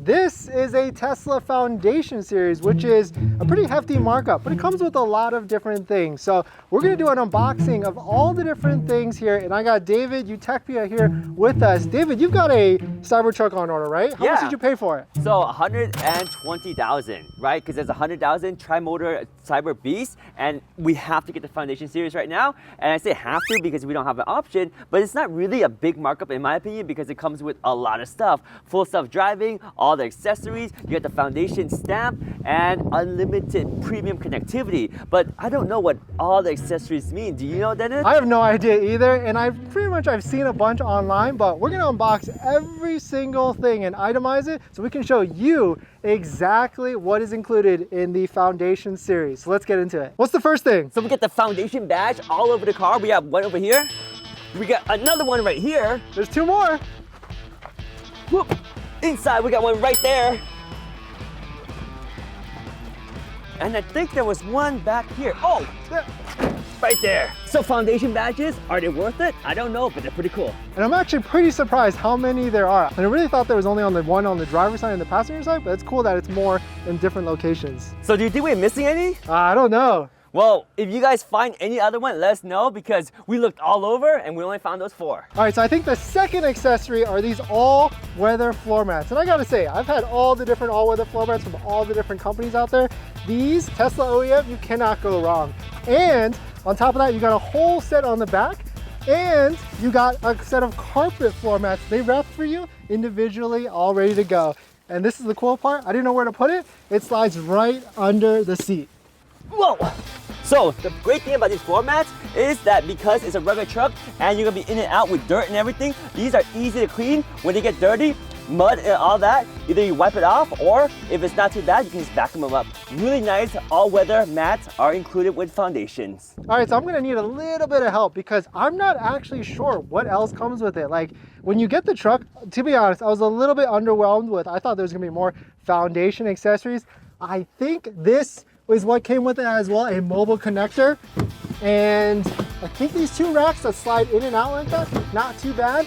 This is a Tesla Foundation Series, which is a pretty hefty markup, but it comes with a lot of different things. So we're gonna do an unboxing of all the different things here, and I got David Utechpia here with us. David, you've got a Cybertruck on order, right? How much did you pay for it? So 120,000, right? Because there's 100,000 tri-motor Cyber Beast, and we have to get the Foundation Series right now. And I say have to because we don't have an option, but it's not really a big markup in my opinion because it comes with a lot of stuff. Full self-driving, all the accessories, you get the Foundation stamp, and unlimited premium connectivity. But I don't know what all the accessories mean. Do you know, Dennis? I have no idea either, and I've seen a bunch online, but we're gonna unbox every single thing and itemize it so we can show you exactly what is included in the Foundation Series. So let's get into it. What's the first thing? So we get the Foundation badge all over the car. We have one over here. We got another one right here. There's two more. Whoop. Inside, we got one right there. And I think there was one back here. Oh, right there. So Foundation badges, are they worth it? I don't know, but they're pretty cool. And I'm actually pretty surprised how many there are. And I really thought there was only on the one on the driver's side and the passenger side, but it's cool that it's more in different locations. So do you think we're missing any? I don't know. Well, if you guys find any other one, let us know because we looked all over and we only found those 4. All right, so I think the second accessory are these all-weather floor mats. And I gotta say, I've had all the different all-weather floor mats from all the different companies out there. These, Tesla OEM, you cannot go wrong. And on top of that, you got a whole set on the back, and you got a set of carpet floor mats. They wrap for you individually, all ready to go. And this is the cool part. I didn't know where to put it. It slides right under the seat. Whoa! So the great thing about these floor mats is that because it's a rugged truck and you're gonna be in and out with dirt and everything, these are easy to clean. When they get dirty, mud and all that, either you wipe it off or if it's not too bad, you can just vacuum them up. Really nice all-weather mats are included with Foundations. All right, so I'm gonna need a little bit of help because I'm not actually sure what else comes with it. Like when you get the truck, to be honest, I was a little bit underwhelmed with, I thought there was gonna be more Foundation accessories. I think this is what came with it as well, a mobile connector. And I think these 2 racks that slide in and out like that, not too bad.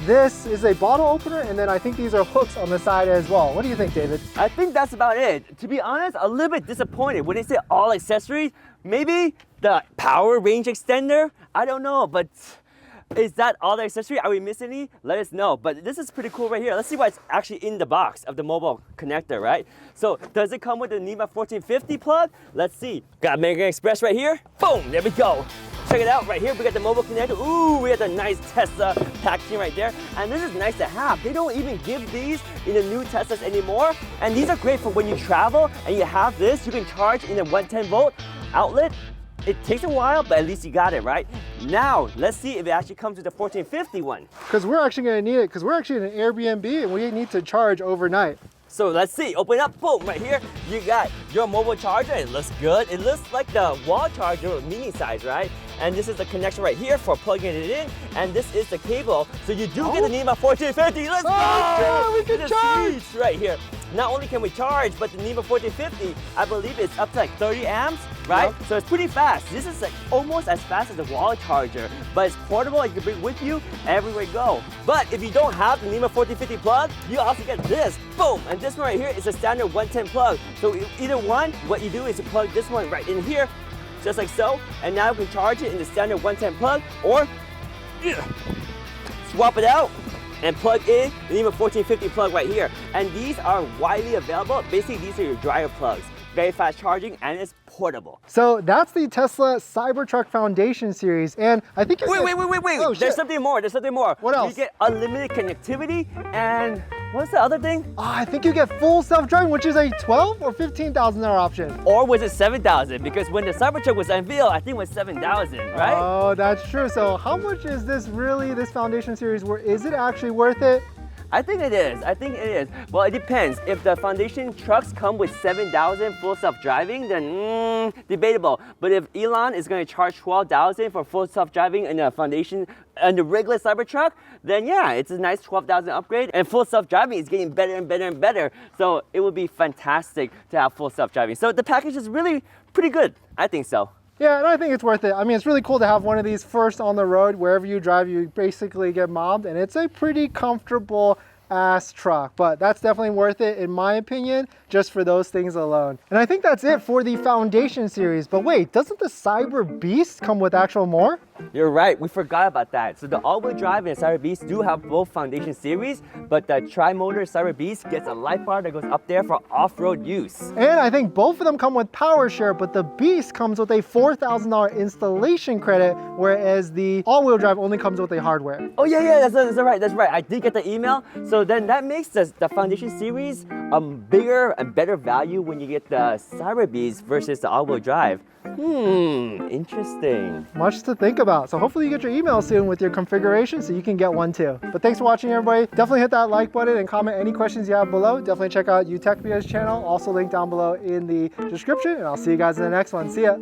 This is a bottle opener, and then I think these are hooks on the side as well. What do you think, David? I think that's about it. To be honest, a little bit disappointed when they say all accessories. Maybe the power range extender, I don't know, but is that all the accessory? Are we missing any? Let us know. But this is pretty cool right here. Let's see what's actually in the box of the mobile connector, right? So does it come with the NEMA 1450 plug? Let's see. Got American Express right here. Boom, there we go. Check it out right here. We got the mobile connector. Ooh, we got the nice Tesla packaging right there. And this is nice to have. They don't even give these in the new Teslas anymore. And these are great for when you travel and you have this. You can charge in a 110 volt outlet. It takes a while, but at least you got it, right? Now, let's see if it actually comes with the 1450 one. Because we're actually gonna need it, because we're actually in an Airbnb and we need to charge overnight. So let's see, open up, boom, right here. You got your mobile charger, it looks good. It looks like the wall charger, mini size, right? And this is the connection right here for plugging it in. And this is the cable. So you do get the NEMA 1450, let's go! Yeah, we can charge! Right here. Not only can we charge, but the NEMA 1450, I believe it's up to like 30 amps, right? Yep. So it's pretty fast. This is like almost as fast as a wall charger, but it's portable. You can bring with you everywhere you go. But if you don't have the NEMA 1450 plug, you also get this, boom. And this one right here is a standard 110 plug. So either one, what you do is you plug this one right in here, just like so. And now you can charge it in the standard 110 plug, or swap it out and plug in the NEMA 1450 plug right here. And these are widely available. Basically, these are your dryer plugs. Very fast charging, and it's portable. So that's the Tesla Cybertruck Foundation Series, and I think Wait. Oh, there's something more, What else? You get unlimited connectivity, and what's the other thing? Oh, I think you get full self-driving, which is a $12,000 or $15,000 option. Or was it 7,000? Because when the Cybertruck was unveiled, I think it was 7,000, right? Oh, that's true. So how much is this really, this Foundation Series, is it actually worth it? I think it is. Well, it depends. If the Foundation trucks come with 7,000 full self-driving, then debatable. But if Elon is going to charge 12,000 for full self-driving in a Foundation and the regular Cybertruck, then yeah, it's a nice 12,000 upgrade. And full self-driving is getting better and better and better. So it would be fantastic to have full self-driving. So the package is really pretty good. I think so. Yeah, and I think it's worth it. I mean, it's really cool to have one of these first on the road. Wherever you drive, you basically get mobbed, and it's a pretty comfortable ass truck, but that's definitely worth it in my opinion, just for those things alone. And I think that's it for the Foundation series. But wait, doesn't the Cyber Beast come with actual more? You're right, we forgot about that. So the all-wheel drive and Cyber Beast do have both Foundation series, but the tri-motor Cyber Beast gets a light bar that goes up there for off-road use. And I think both of them come with power share, but the Beast comes with a $4,000 installation credit, whereas the all-wheel drive only comes with a hardware. Oh yeah, that's right. I did get the email. So then that makes the Foundation series bigger and better value when you get the Cyber Beast versus the all-wheel drive. Interesting. Much to think about. So hopefully you get your email soon with your configuration so you can get one too. But thanks for watching, everybody. Definitely hit that like button and comment any questions you have below. Definitely check out UTechvia's channel, also linked down below in the description, and I'll see you guys in the next one. See ya.